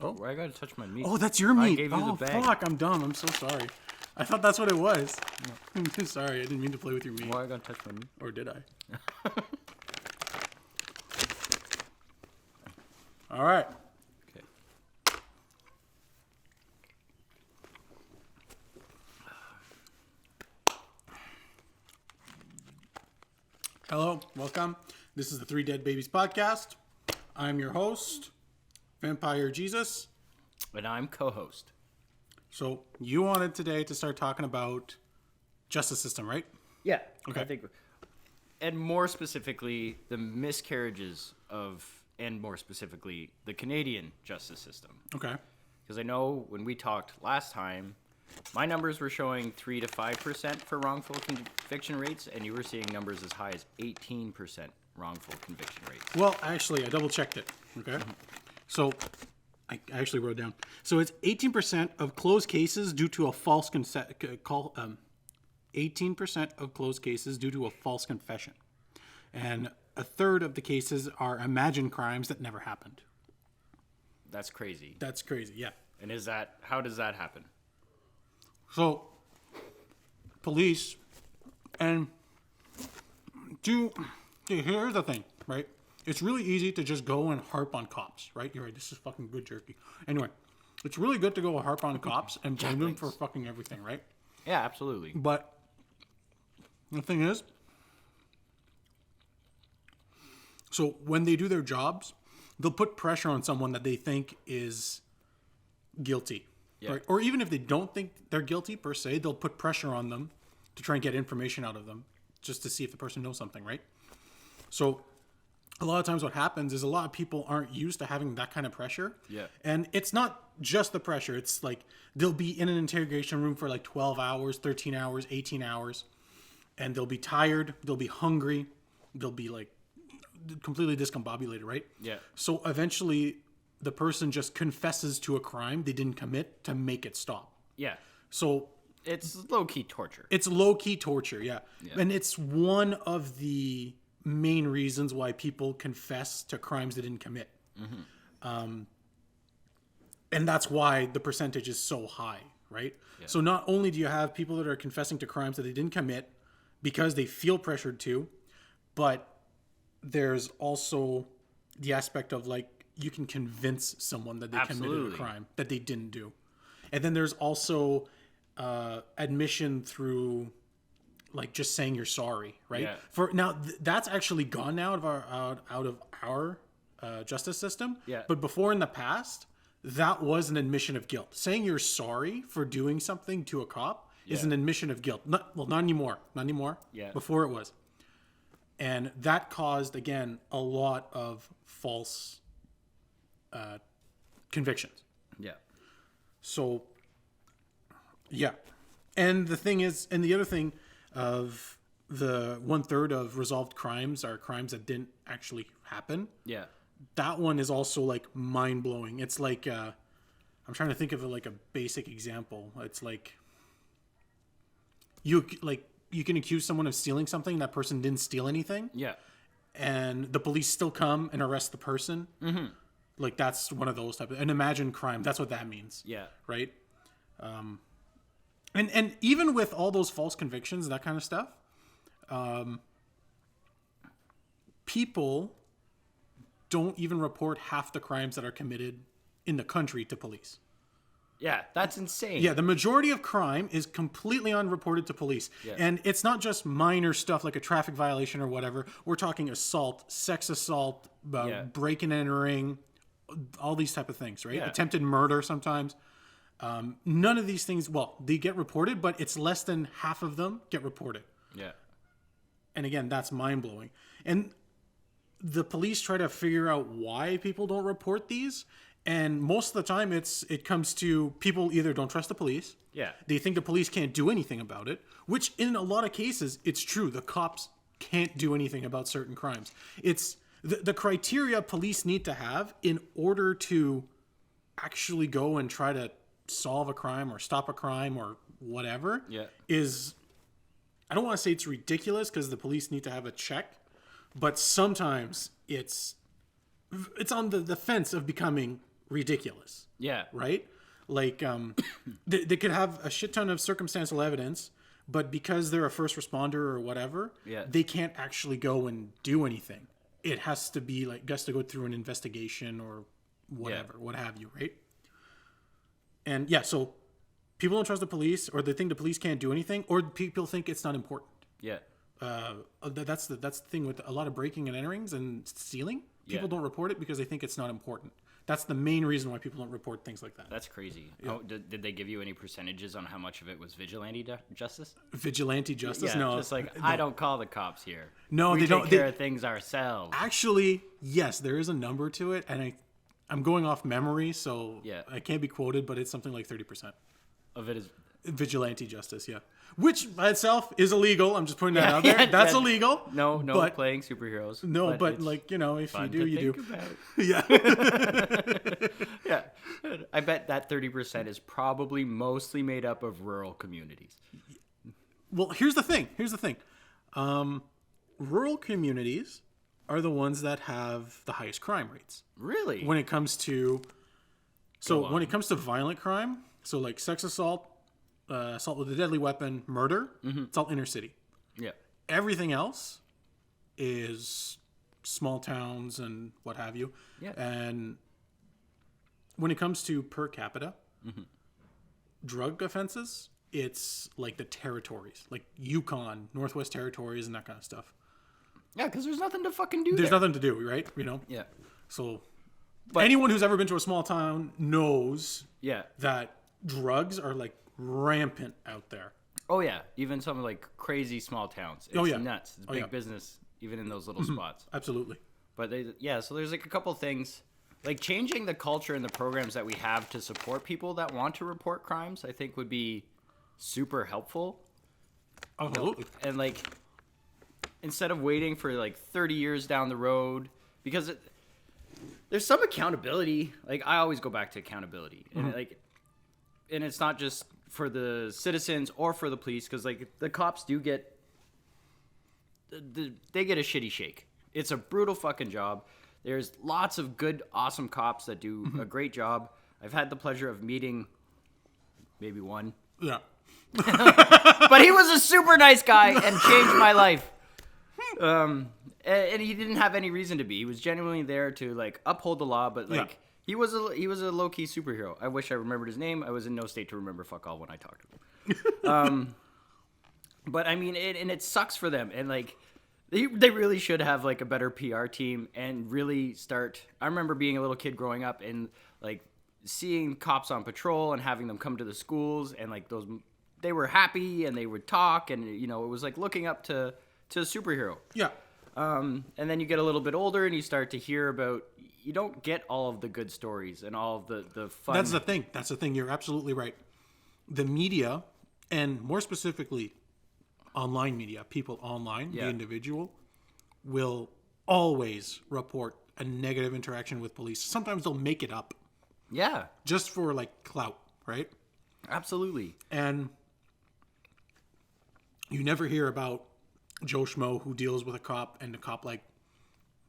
Oh, I gotta touch my meat. oh, that's your meat. I gave you the bag. Fuck, I'm dumb. I'm so sorry. I thought that's what it was. I'm sorry. I didn't mean to play with your meat. Why I gotta touch my meat? Or did I? All right. Okay. Hello, welcome. This is the Three Dead Babies podcast. I'm your host, Vampire Jesus. And I'm co-host. So you wanted today to start talking about justice system, right? Yeah. Okay. I think, and more specifically, the miscarriages of, and more specifically, the Canadian justice system. Okay. Because I know when we talked last time, my numbers were showing 3 to 5% for wrongful conviction rates, and you were seeing numbers as high as 18% wrongful conviction rates. Well, actually, I double checked it. Okay. So I actually wrote down. So it's 18% of closed cases due to a false 18% of closed cases due to a false confession, and a third of the cases are imagined crimes that never happened. That's crazy. That's crazy. Yeah. And how does that happen? So, police, and here's the thing, right? It's really easy to just go and harp on cops, right? You're right, this is fucking good jerky. Anyway, it's really good to go harp on cops and blame them for fucking everything, right? Yeah, absolutely. But the thing is, so when they do their jobs, they'll put pressure on someone that they think is guilty. Yeah. Right? Or even if they don't think they're guilty per se, they'll put pressure on them to try and get information out of them just to see if the person knows something, right? So a lot of times what happens is a lot of people aren't used to having that kind of pressure. Yeah. And it's not just the pressure. It's like they'll be in an interrogation room for like 12 hours, 13 hours, 18 hours, and they'll be tired, they'll be hungry, they'll be like completely discombobulated, right? Yeah. So eventually the person just confesses to a crime they didn't commit to make it stop. Yeah. So It's low-key torture. it's low-key torture, yeah. And it's one of the main reasons why people confess to crimes they didn't commit. And that's why the percentage is so high, right? Yeah. So not only do you have people that are confessing to crimes that they didn't commit because they feel pressured to, but there's also the aspect of like you can convince someone that they committed a crime that they didn't do. And then there's also admission through like just saying you're sorry, right? Yeah. For now, that's actually gone now out of our justice system. Yeah. But before in the past, that was an admission of guilt. Saying you're sorry for doing something to a cop is an admission of guilt. Not anymore. Not anymore. Yeah. Before it was. And that caused, again, a lot of false convictions. Yeah. So, yeah. And the thing is, and the other thing of the 1/3 of resolved crimes are crimes that didn't actually happen. Yeah. That one is also like mind blowing. It's like, I'm trying to think of like a basic example. It's like, you can accuse someone of stealing something. That person didn't steal anything. Yeah. And the police still come and arrest the person. Mm-hmm. Like that's one of those type of an imagined crime. That's what that means. Yeah. Right. And even with all those false convictions, that kind of stuff, people don't even report half the crimes that are committed in the country to police. Yeah, that's insane. Yeah, the majority of crime is completely unreported to police. Yeah. And it's not just minor stuff like a traffic violation or whatever. We're talking assault, sex assault, break and entering, all these type of things, right? Yeah. Attempted murder sometimes. None of these things, well, they get reported, but it's less than half of them get reported. Yeah. And again, that's mind-blowing. And the police try to figure out why people don't report these. And most of the time, it comes to people either don't trust the police. Yeah. They think the police can't do anything about it, which in a lot of cases, it's true. The cops can't do anything about certain crimes. It's the criteria police need to have in order to actually go and try to solve a crime or stop a crime or whatever is, I don't want to say it's ridiculous because the police need to have a check, but sometimes it's on the fence of becoming ridiculous. Yeah. Right? Like, they could have a shit ton of circumstantial evidence, but because they're a first responder or whatever, they can't actually go and do anything. It has to be like, has to go through an investigation or whatever, what have you, right? And so people don't trust the police, or they think the police can't do anything, or people think it's not important. Yeah. That's the thing with a lot of breaking and enterings and stealing. People don't report it because they think it's not important. That's the main reason why people don't report things like that. That's crazy. Yeah. Oh, did they give you any percentages on how much of it was vigilante justice? Vigilante justice? Yeah, No. Just like, no. I don't call the cops here. No, we they don't. take care of things ourselves. Actually, yes, there is a number to it, and I'm going off memory, so I can't be quoted, but it's something like 30% of it is vigilante justice. Yeah, which by itself is illegal. I'm just putting that out there. That's illegal. No, but, playing superheroes. No, but like, you know, if you do, you do. Yeah. Yeah. I bet that 30% is probably mostly made up of rural communities. Well, here's the thing. Rural communities are the ones that have the highest crime rates. Really? When it comes to violent crime, so like sex assault, assault with a deadly weapon, murder, it's all inner city. Yeah. Everything else is small towns and what have you. Yeah. And when it comes to per capita, drug offenses, it's like the territories, like Yukon, Northwest Territories, and that kind of stuff. Yeah, because there's nothing to fucking do. There's nothing to do, right? You know? Yeah. So, but anyone who's ever been to a small town knows Yeah. that drugs are like rampant out there. Oh yeah, even some like crazy small towns. It's nuts. It's big business, even in those little spots. Absolutely. But so there's like a couple things, like changing the culture and the programs that we have to support people that want to report crimes. I think would be super helpful. Absolutely. And like, instead of waiting for like 30 years down the road, because there's some accountability. Like I always go back to accountability, and and it's not just for the citizens or for the police, because like the cops do get they get a shitty shake. It's a brutal fucking job. There's lots of good, awesome cops that do a great job. I've had the pleasure of meeting maybe one. Yeah. But he was a super nice guy and changed my life. And he didn't have any reason to be. He was genuinely there to like uphold the law, but like he was a low key superhero. I wish I remembered his name. I was in no state to remember fuck all when I talked to him. But I mean, it sucks for them, and like they really should have like a better PR team and really start. I remember being a little kid growing up and like seeing cops on patrol and having them come to the schools, and like they were happy and they would talk, and you know, it was like looking up to a superhero. Yeah. And then you get a little bit older and you start to hear about, you don't get all of the good stories and all of the fun. That's the thing. You're absolutely right. The media, and more specifically online media, people online, the individual, will always report a negative interaction with police. Sometimes they'll make it up. Yeah. Just for like clout, right? Absolutely. And you never hear about Joe Schmo who deals with a cop, and the cop like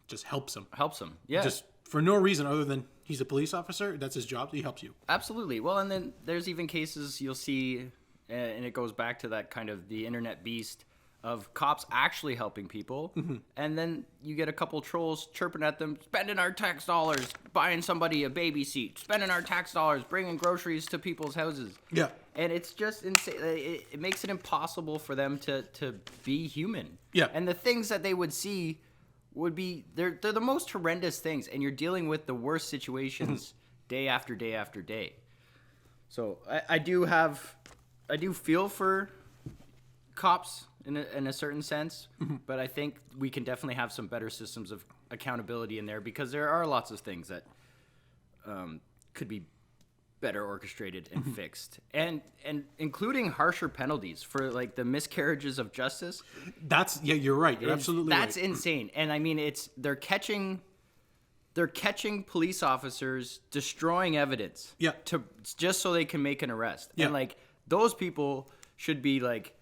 just helps him. Yeah. Just for no reason other than he's a police officer. That's his job. He helps you. Absolutely. Well, and then there's even cases you'll see, and it goes back to that kind of the internet beast of cops actually helping people. And then you get a couple trolls chirping at them, spending our tax dollars, buying somebody a baby seat, spending our tax dollars, bringing groceries to people's houses. Yeah. And it's just insane. It makes it impossible for them to be human. Yeah. And the things that they would see would be, they're the most horrendous things. And you're dealing with the worst situations day after day after day. So I do feel for cops in a certain sense, but I think we can definitely have some better systems of accountability in there, because there are lots of things that could be better orchestrated and fixed, and including harsher penalties for like the miscarriages of justice. You're right. You're absolutely right. That's insane. And I mean, they're catching police officers destroying evidence. Yeah. Just so they can make an arrest. Yeah. And like those people should be like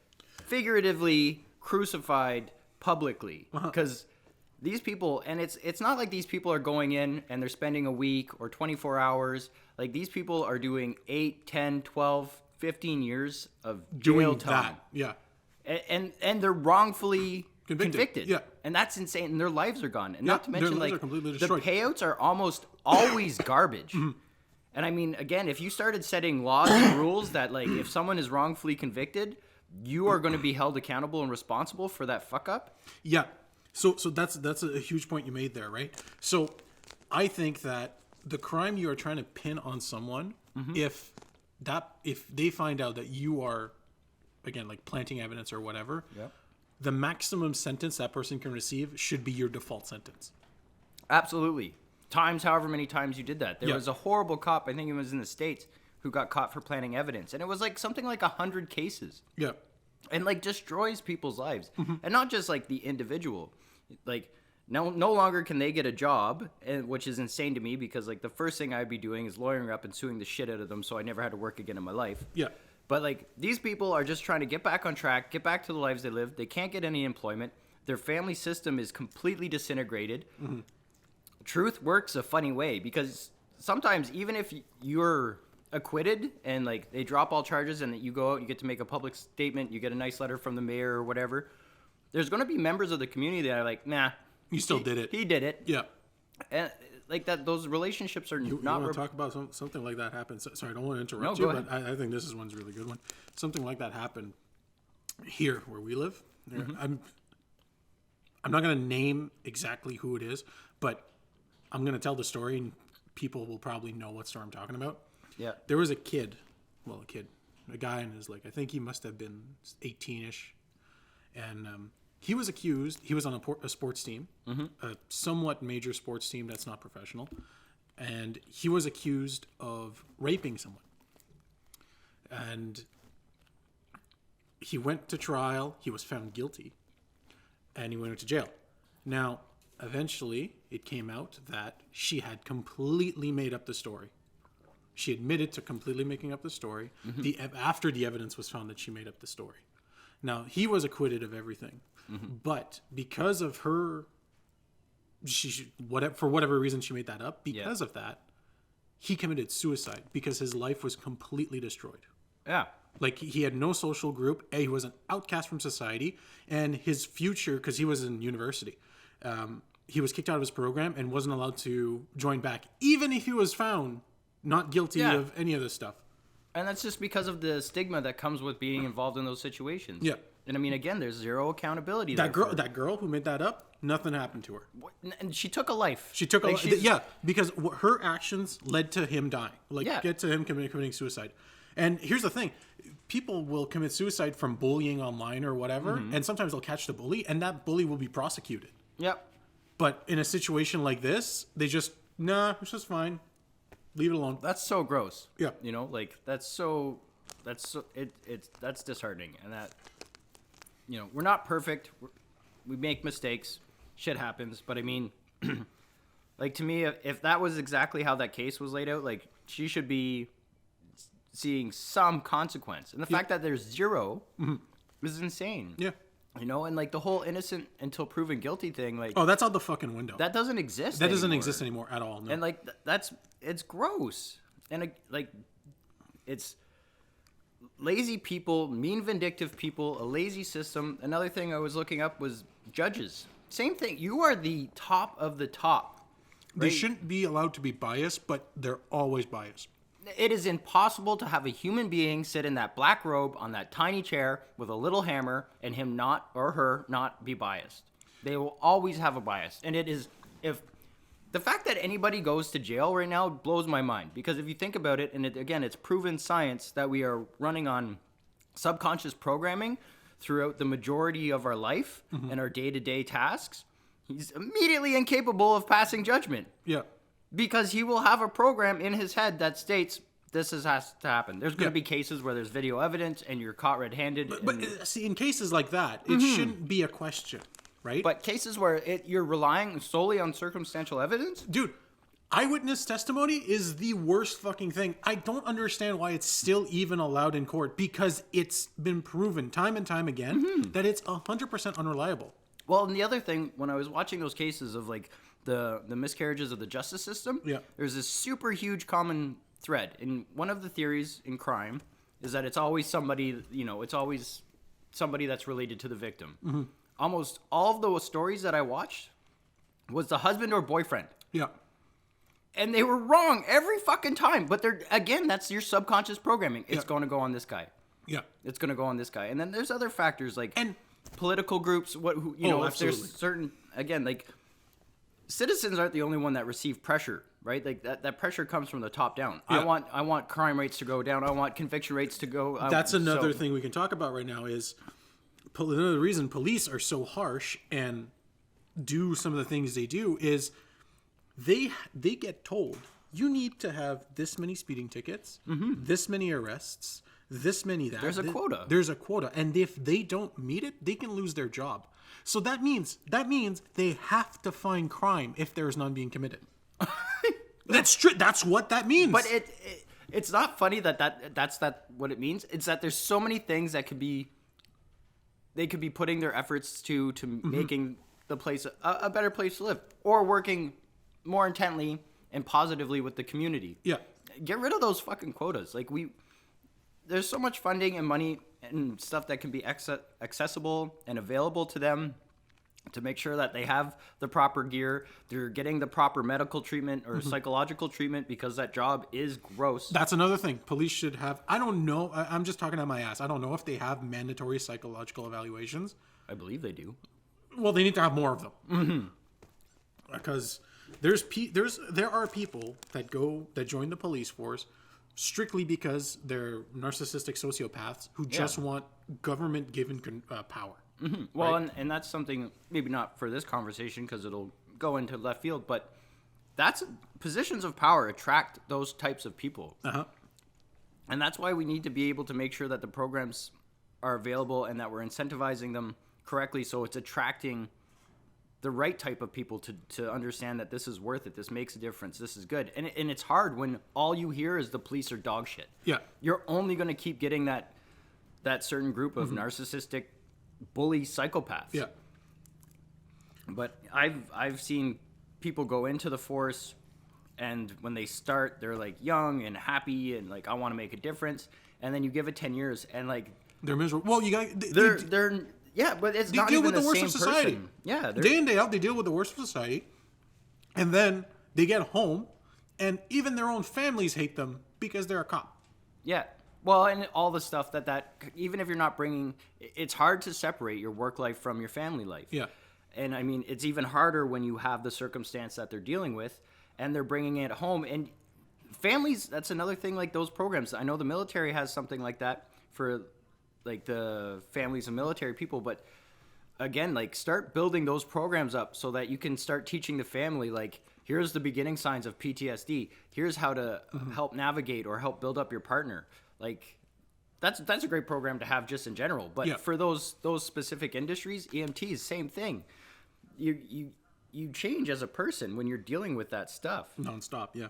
figuratively crucified publicly, because these people, and it's not like these people are going in and they're spending a week or 24 hours. Like, these people are doing 8, 10, 12, 15 years of jail time. Yeah. And they're wrongfully convicted. Yeah. And that's insane. And their lives are gone. And not to mention, like, completely the destroyed. payouts are almost always garbage. And I mean, again, if you started setting laws and rules that, like, if someone is wrongfully convicted, you are going to be held accountable and responsible for that fuck up. Yeah. So that's a huge point you made there, right? So I think that the crime you are trying to pin on someone, if they find out that you are, again, like, planting evidence or whatever, the maximum sentence that person can receive should be your default sentence. Absolutely. Times however many times you did that. There was a horrible cop, I think it was in the States, who got caught for planting evidence. And it was like something like 100 cases. Yeah. And, like, destroys people's lives. And not just, like, the individual. Like, no longer can they get a job, which is insane to me because, like, the first thing I'd be doing is lawyering up and suing the shit out of them so I never had to work again in my life. Yeah. But, like, these people are just trying to get back on track, get back to the lives they live. They can't get any employment. Their family system is completely disintegrated. Truth works a funny way because sometimes even if you're acquitted and, like, they drop all charges and that you go out, you get to make a public statement, you get a nice letter from the mayor or whatever, there's going to be members of the community that are like, nah. He still did it. He did it. Yeah. And, like, that, those relationships are You not... want to talk about something like that happened? Sorry, I don't want to interrupt you, but I think this one's a really good one. Something like that happened here where we live. I'm not going to name exactly who it is, but I'm going to tell the story and people will probably know what story I'm talking about. Yeah. There was a guy in his, like, I think he must have been 18-ish. And he was accused, he was on a sports team, a somewhat major sports team that's not professional. And he was accused of raping someone. And he went to trial, he was found guilty, and he went to jail. Now, eventually, it came out that she had completely made up the story. She admitted to completely making up the story after the evidence was found that she made up the story. Now, he was acquitted of everything. But because of her, for whatever reason she made that up, because of that, he committed suicide because his life was completely destroyed. Yeah. Like, he had no social group. He was an outcast from society. And his future, because he was in university, he was kicked out of his program and wasn't allowed to join back, even if he was found not guilty of any of this stuff. And that's just because of the stigma that comes with being involved in those situations. Yeah. And I mean, again, there's zero accountability. That girl who made that up, nothing happened to her. And she took a life. She took a life. Yeah, because her actions led to him dying. Get to him committing suicide. And here's the thing. People will commit suicide from bullying online or whatever, and sometimes they'll catch the bully, and that bully will be prosecuted. Yep. But in a situation like this, they just, nah, it's just fine. Leave it alone. That's so gross. Yeah. You know, like, that's disheartening. And that, you know, we're not perfect. We make mistakes. Shit happens. But I mean, like, to me, if that was exactly how that case was laid out, like, she should be seeing some consequence. And the fact that there's zero is insane. Yeah. You know, and, like, the whole innocent until proven guilty thing, like... Oh, that's out the fucking window. That doesn't exist That doesn't exist anymore at all, no. And, like, it's gross. And, like, it's lazy people, mean, vindictive people, a lazy system. Another thing I was looking up was judges. Same thing. You are the top of the top. Right? They shouldn't be allowed to be biased, but they're always biased. It is impossible to have a human being sit in that black robe on that tiny chair with a little hammer and him not, or her, not be biased. They will always have a bias. And it is, if the fact that anybody goes to jail right now blows my mind. Because if you think about it, and again, it's proven science that we are running on subconscious programming throughout the majority of our life and our day-to-day tasks. He's immediately incapable of passing judgment. Yeah. Because he will have a program in his head that states this has to happen. There's going to be cases where there's video evidence and you're caught red-handed. But see, in cases like that, it shouldn't be a question, right? But cases where you're relying solely on circumstantial evidence? Dude, eyewitness testimony is the worst fucking thing. I don't understand why it's still even allowed in court because it's been proven time and time again that it's 100% unreliable. Well, and the other thing, when I was watching those cases of like the miscarriages of the justice system, there's this super huge common thread. And one of the theories in crime is that it's always somebody, it's always somebody that's related to the victim. Mm-hmm. Almost all of those stories that I watched was the husband or boyfriend. Yeah. And they were wrong every fucking time. But again, that's your subconscious programming. It's going to go on this guy. Yeah. It's going to go on this guy. And then there's other factors like political groups, if there's certain, again, like citizens aren't the only one that receive pressure, right? Like that pressure comes from the top down. Yeah. I want crime rates to go down. I want conviction rates to go up. That's another thing we can talk about right now is another reason police are so harsh and do some of the things they do is they get told you need to have this many speeding tickets, this many arrests, this many that. There's a quota. There's a quota. And if they don't meet it, they can lose their job. So that means they have to find crime if there is none being committed. That's true. That's what that means. But it's not funny that's what it means. It's that there's so many things that they could be putting their efforts to making the place a better place to live, or working more intently and positively with the community. Yeah. Get rid of those fucking quotas. Like there's so much funding and money and stuff that can be accessible and available to them to make sure that they have the proper gear, they're getting the proper medical treatment or psychological treatment, because that job is gross. That's another thing. Police should have, I don't know, I'm just talking out my ass. I don't know if they have mandatory psychological evaluations. I believe they do. Well, they need to have more of them. Mm-hmm. Because there are people that join the police force strictly because they're narcissistic sociopaths who just want government-given power. Mm-hmm. Well, right? and that's something, maybe not for this conversation because it'll go into left field, but positions of power attract those types of people. Uh-huh. And that's why we need to be able to make sure that the programs are available and that we're incentivizing them correctly, so it's attracting the right type of people to understand that this is worth it, this makes a difference, this is good. And it's hard when all you hear is the police are dog shit. Yeah. You're only going to keep getting that certain group of narcissistic bully psychopaths. Yeah. But I've seen people go into the force, and when they start, they're like young and happy and like, I want to make a difference. And then you give it 10 years and like they're miserable. Well, you got they're yeah, but it's not even the same person. Yeah, day in day out, they deal with the worst of society, and then they get home, and even their own families hate them because they're a cop. Yeah, well, and all the stuff that even if you're not bringing, it's hard to separate your work life from your family life. Yeah, and I mean, it's even harder when you have the circumstance that they're dealing with, and they're bringing it home. And families, that's another thing. Like those programs, I know the military has something like that for like the families of military people, but again, like start building those programs up so that you can start teaching the family, like, here's the beginning signs of PTSD. Here's how to help navigate or help build up your partner. Like that's a great program to have just in general. But for those specific industries, EMTs, same thing. You change as a person when you're dealing with that stuff. Nonstop, yeah.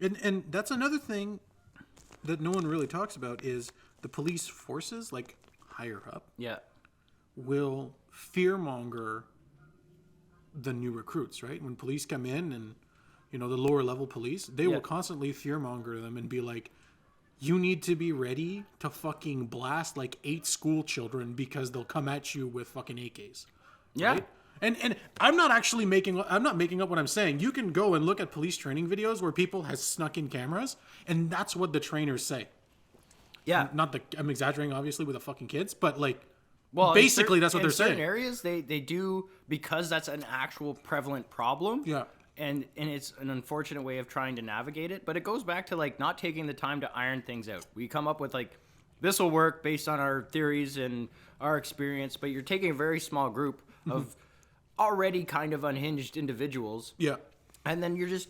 And that's another thing that no one really talks about is the police forces, like higher up, will fearmonger the new recruits, right? When police come in and, the lower level police, they will constantly fearmonger them and be like, you need to be ready to fucking blast like 8 school children because they'll come at you with fucking AKs. Yeah. Right? And I'm not making up what I'm saying. You can go and look at police training videos where people has snuck in cameras, and that's what the trainers say. Yeah. I'm exaggerating obviously with the fucking kids, but like, well, basically that's what they're saying. In certain areas they do, because that's an actual prevalent problem. Yeah. And it's an unfortunate way of trying to navigate it, but it goes back to like not taking the time to iron things out. We come up with like, this will work based on our theories and our experience, but you're taking a very small group of already kind of unhinged individuals. Yeah. And then you're just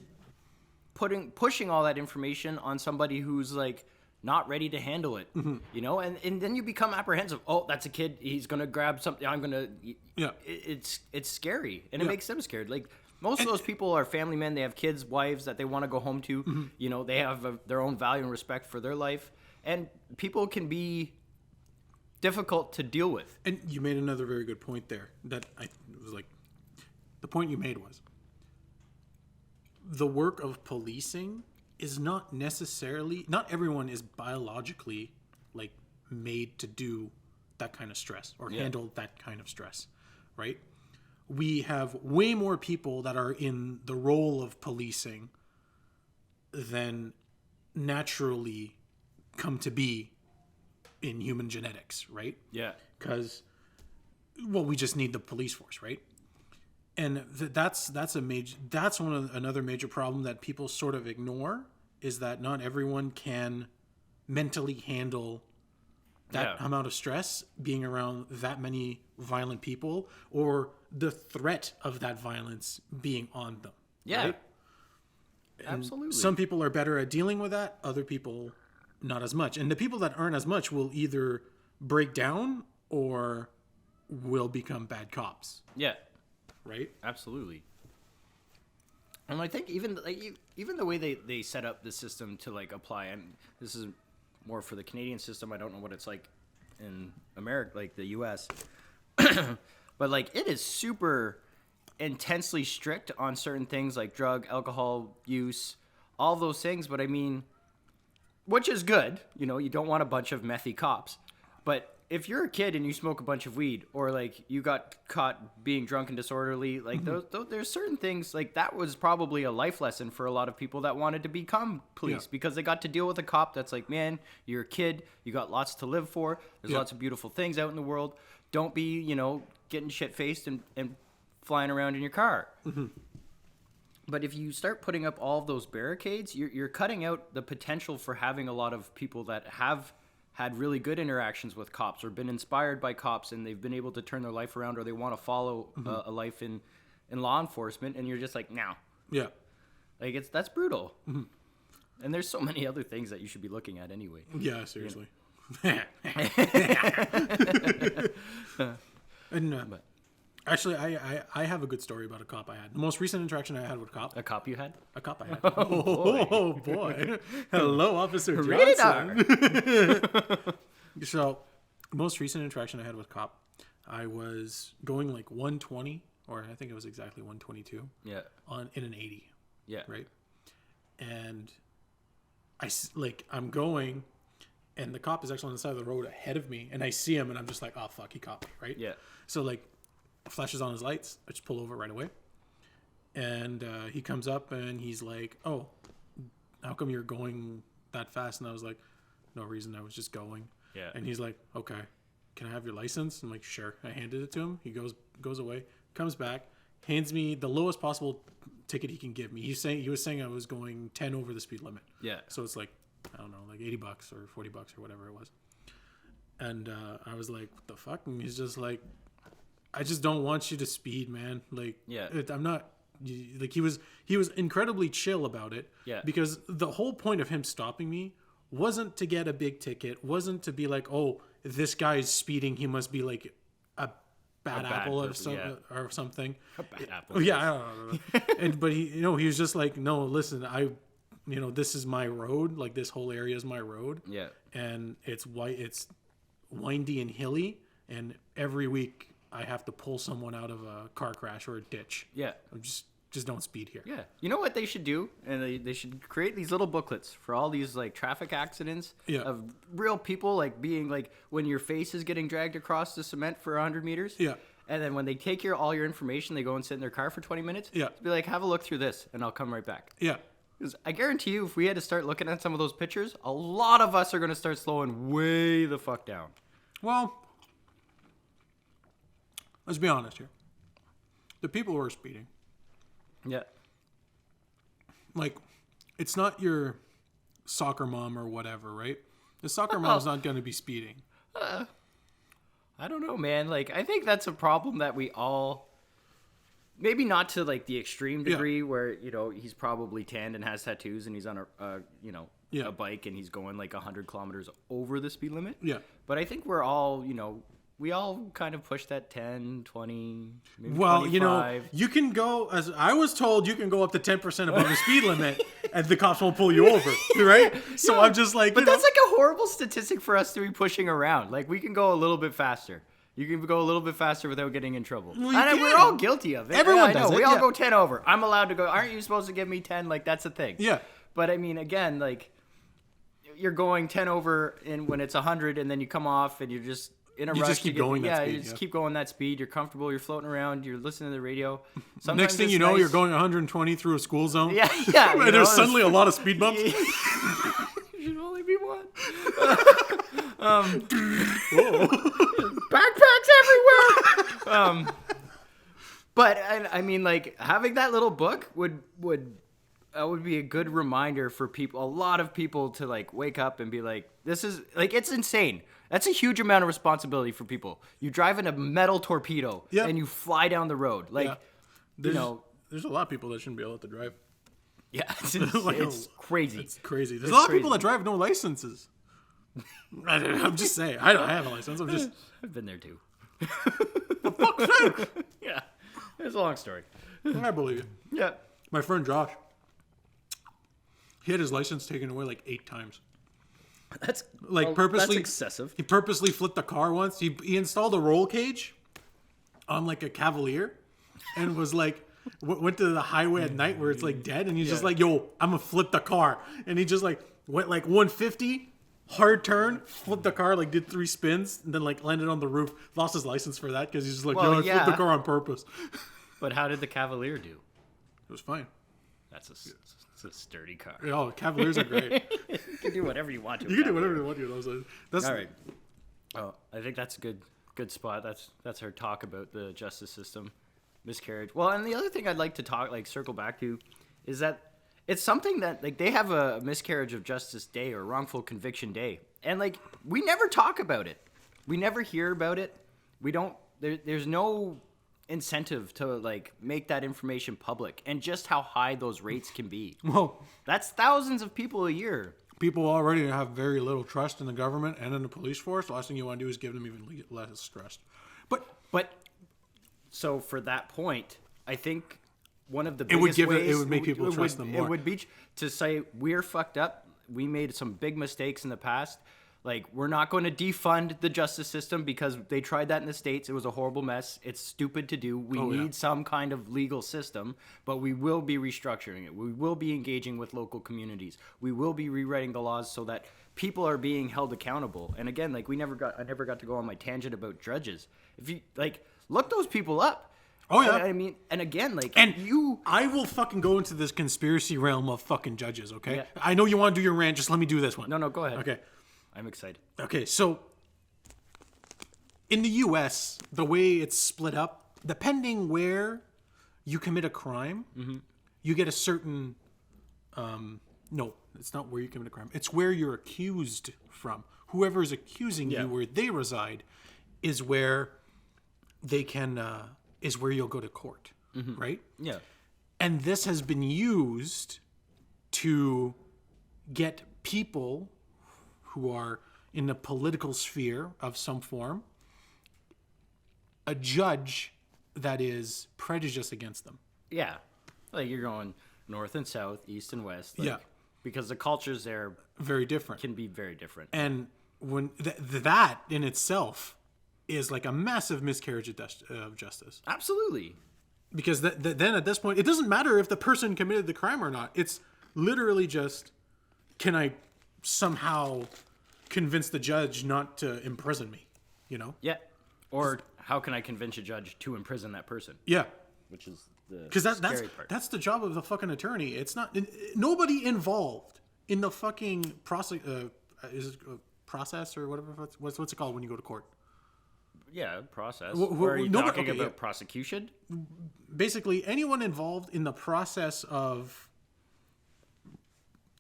pushing all that information on somebody who's like not ready to handle it, and then you become apprehensive. Oh, that's a kid. He's going to grab something. I'm going to, it's scary, and it makes them scared. Like most of those people are family men. They have kids, wives that they want to go home to. They have their own value and respect for their life. And people can be difficult to deal with. And you made another very good point there. That it was like, the point you made was, the work of policing is not necessarily, not everyone is biologically like made to do that kind of stress or handle that kind of stress, right? We have way more people that are in the role of policing than naturally come to be in human genetics, right? Yeah. Because, well, we just need the police force, right? And that's another major problem that people sort of ignore, is that not everyone can mentally handle that amount of stress, being around that many violent people, or the threat of that violence being on them. Yeah. Right? Absolutely. Some people are better at dealing with that, other people not as much. And the people that aren't as much will either break down or will become bad cops. Yeah. Right? Absolutely. And I think even the way they set up the system to like apply, and this is more for the Canadian system, I don't know what it's like in America, like the US, but like it is super intensely strict on certain things like drug, alcohol use, all those things. But I mean, which is good, you know, you don't want a bunch of methy cops, but if you're a kid and you smoke a bunch of weed, or like you got caught being drunk and disorderly, like there's certain things like that was probably a life lesson for a lot of people that wanted to become police, because they got to deal with a cop that's like, man, you're a kid, you got lots to live for. There's lots of beautiful things out in the world. Don't be, you know, getting shit faced and flying around in your car. Mm-hmm. But if you start putting up all of those barricades, you're cutting out the potential for having a lot of people that have had really good interactions with cops or been inspired by cops, and they've been able to turn their life around, or they want to follow a life in law enforcement, and you're just like, no. Yeah. Like, that's brutal. Mm-hmm. And there's so many other things that you should be looking at anyway. Yeah, seriously. And actually, I have a good story about a cop I had. The most recent interaction I had with a cop. A cop you had? A cop I had. Oh, boy. Hello, Officer Johnson. So, most recent interaction I had with a cop, I was going like 120, or I think it was exactly 122. Yeah. In an 80. Yeah. Right? And I'm going, and the cop is actually on the side of the road ahead of me, and I see him, and I'm just like, oh, fuck, he caught me, right? Yeah. So, like, flashes on his lights, I just pull over right away, and he comes up and he's like, oh, how come you're going that fast? And I was like, no reason, I was just going. Yeah. And he's like, okay, can I have your license? I'm like, sure. I handed it to him. He goes away, comes back, hands me the lowest possible ticket he can give me. He was saying I was going 10 over the speed limit. Yeah. So it's like, I don't know, like $80 or $40 or whatever it was. And I was like, what the fuck? And he's just like, I just don't want you to speed, man. Like, yeah. I'm not, like, he was incredibly chill about it. Yeah. Because the whole point of him stopping me wasn't to get a big ticket, wasn't to be like, oh, this guy's speeding, he must be like a bad apple or something. A bad apple. Yeah, I don't know. But he was just like, no, listen, this is my road. Like, this whole area is my road. Yeah. And it's windy and hilly, and every week I have to pull someone out of a car crash or a ditch. Yeah. Just don't speed here. Yeah. You know what they should do? And they should create these little booklets for all these like traffic accidents of real people, like being like when your face is getting dragged across the cement for 100 meters. Yeah. And then when they take all your information, they go and sit in their car for 20 minutes. Yeah. Be like, have a look through this and I'll come right back. Yeah. Because I guarantee you, if we had to start looking at some of those pictures, a lot of us are going to start slowing way the fuck down. Well, let's be honest here. The people who are speeding. Yeah. Like, it's not your soccer mom or whatever, right? The soccer mom's not going to be speeding. I don't know, man. Like, I think that's a problem that we all, maybe not to like the extreme degree where, he's probably tanned and has tattoos and he's on a bike and he's going like 100 kilometers over the speed limit. Yeah. But I think we're all, we all kind of push that 10, 20, maybe Well, 25. you can go, as I was told, you can go up to 10% above the speed limit and the cops won't pull you over, right? So I'm just like, But that's like a horrible statistic for us to be pushing around. Like, we can go a little bit faster. You can go a little bit faster without getting in trouble. Well, And we're all guilty of it. Everyone I know. does it, We all yeah. go 10 over. I'm allowed to go. Aren't you supposed to give me 10? Like, that's the thing. Yeah. But I mean, again, like, you're going 10 over when it's 100, and then you come off and you're just in a rush. just keep going that speed, you just keep going that speed. You're comfortable. You're floating around. You're listening to the radio. Sometimes next thing it's you know, nice. you're going 120 through a school zone. Yeah. And there's suddenly a lot of speed bumps. Should only be one. Whoa. Backpacks everywhere. But I mean, like, having that little book would be a good reminder for people, a lot of people, to like wake up and be like, this is like, it's insane. That's a huge amount of responsibility for people. You drive in a metal torpedo and you fly down the road. Like, there's a lot of people that shouldn't be able to drive. Yeah, it's crazy. It's crazy. There's a lot of people that drive no licenses. I'm just saying. I have a license. I've been there too. For fuck's sake. Yeah, it's a long story. I believe you. Yeah. My friend Josh, he had his license taken away like 8 times. That's Purposely. That's excessive. He purposely flipped the car once. He installed a roll cage on like a Cavalier, and was like, went to the highway at night where it's like dead, and he's just like, yo, I'm gonna flip the car. And he just like went like 150, hard turn, flipped the car, like did 3 spins, and then like landed on the roof. Lost his license for that because he's just like, Well, I flipped the car on purpose. But how did the Cavalier do? It was fine. It's a sturdy car. Oh, Cavaliers are great. You can do whatever you want to. You can do whatever you want to. That's all right. Oh, I think that's a good spot. That's our talk about the justice system, miscarriage. Well, and the other thing I'd like to circle back to, is that it's something that like they have a miscarriage of justice day or wrongful conviction day, and like we never talk about it. We never hear about it. We don't. There's no incentive to like make that information public, and just how high those rates can be. Well, that's thousands of people a year. People already have very little trust in the government and in the police force. The last thing you want to do is give them even less trust. But so for that point, I think one of the biggest ways it would make people trust them more. It would be to say we're fucked up. We made some big mistakes in the past. Like, we're not going to defund the justice system because they tried that in the States. It was a horrible mess. It's stupid to do. We need some kind of legal system, but we will be restructuring it. We will be engaging with local communities. We will be rewriting the laws so that people are being held accountable. And again, like, I never got to go on my tangent about judges. If you, like, look those people up. Oh, yeah. I mean, and again, like, I will fucking go into this conspiracy realm of fucking judges, okay? Yeah. I know you want to do your rant. Just let me do this one. No, go ahead. Okay. I'm excited. Okay, so in the U.S., the way it's split up, depending where you commit a crime, you get a certain... no, it's not where you commit a crime. It's where you're accused from. Whoever is accusing you, where they reside, is where they can... is where you'll go to court, right? Yeah. And this has been used to get people who are in the political sphere of some form, a judge that is prejudiced against them. Yeah. Like, you're going north and south, east and west. Like, Yeah. Because the cultures there Very different. can be very different. And when that in itself is like a massive miscarriage of justice. Absolutely. Because then at this point, it doesn't matter if the person committed the crime or not. It's literally just, can I somehow convince the judge not to imprison me, you know? Yeah. Or how can I convince a judge to imprison that person? Yeah. Which is the Because scary part. that's the job of the fucking attorney. It's not nobody involved in the fucking process or whatever. What's it called when you go to court? Yeah, process. Or are you talking about prosecution? Basically, anyone involved in the process of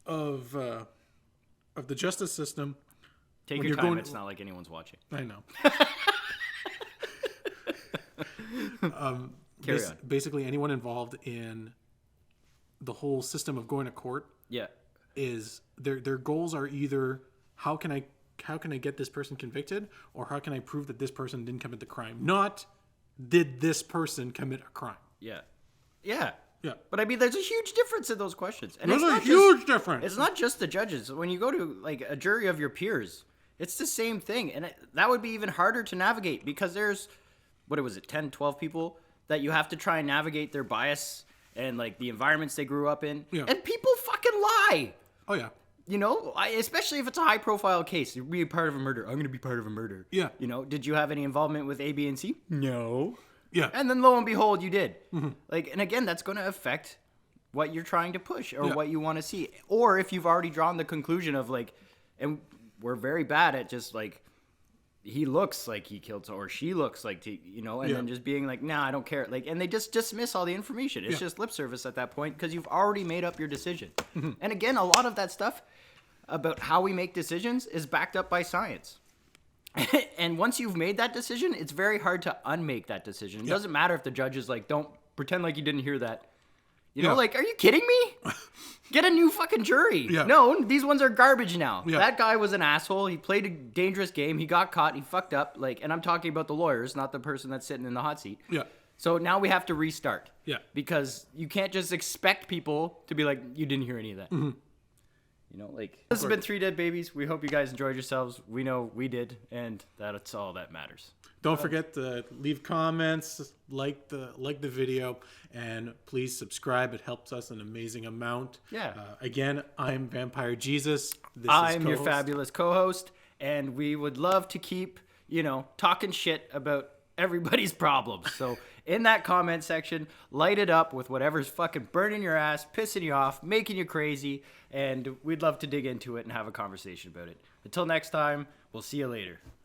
the justice system. Take your time. It's not like anyone's watching. I know. Carry on. Basically, anyone involved in the whole system of going to court Yeah. is their goals are either how can I how can I get this person convicted, or how can I prove that this person didn't commit the crime? Not did this person commit a crime? Yeah. Yeah. Yeah. But I mean, there's a huge difference in those questions. And There's it's a not huge difference. It's not just the judges. When you go to like a jury of your peers, it's the same thing. And that would be even harder to navigate because there's, what was it, 10, 12 people that you have to try and navigate their bias and like the environments they grew up in. Yeah. And people fucking lie. Oh, yeah. You know, especially if it's a high profile case, you'd be a part of a murder. I'm going to be part of a murder. Yeah. You know, did you have any involvement with A, B, and C? No. Yeah. And then lo and behold, you did. Like, and again, that's going to affect what you're trying to push or what you want to see. Or if you've already drawn the conclusion of like, and we're very bad at just like, he looks like he killed someone, or she looks like, you know, and then just being like, nah, I don't care. Like, and they just dismiss all the information. It's just lip service at that point because you've already made up your decision. And again, a lot of that stuff about how we make decisions is backed up by science. And once you've made that decision, it's very hard to unmake that decision. It doesn't matter if the judge is like, don't pretend like you didn't hear that. You know, like, are you kidding me? Get a new fucking jury. Yeah. No, these ones are garbage now. Yeah. That guy was an asshole. He played a dangerous game. He got caught. He fucked up. Like, and I'm talking about the lawyers, not the person that's sitting in the hot seat. Yeah. So now we have to restart. Yeah. Because you can't just expect people to be like, you didn't hear any of that. You know, like, this has been 3 Dead Babies. We hope you guys enjoyed yourselves. We know we did, and that's all that matters. Don't forget to leave comments, like the video, and please subscribe. It helps us an amazing amount. Yeah. Again, I'm Vampire Jesus. I'm your fabulous co-host, and we would love to keep, you know, talking shit about everybody's problems. So in that comment section, light it up with whatever's fucking burning your ass, pissing you off, making you crazy, and we'd love to dig into it and have a conversation about it. Until next time, we'll see you later.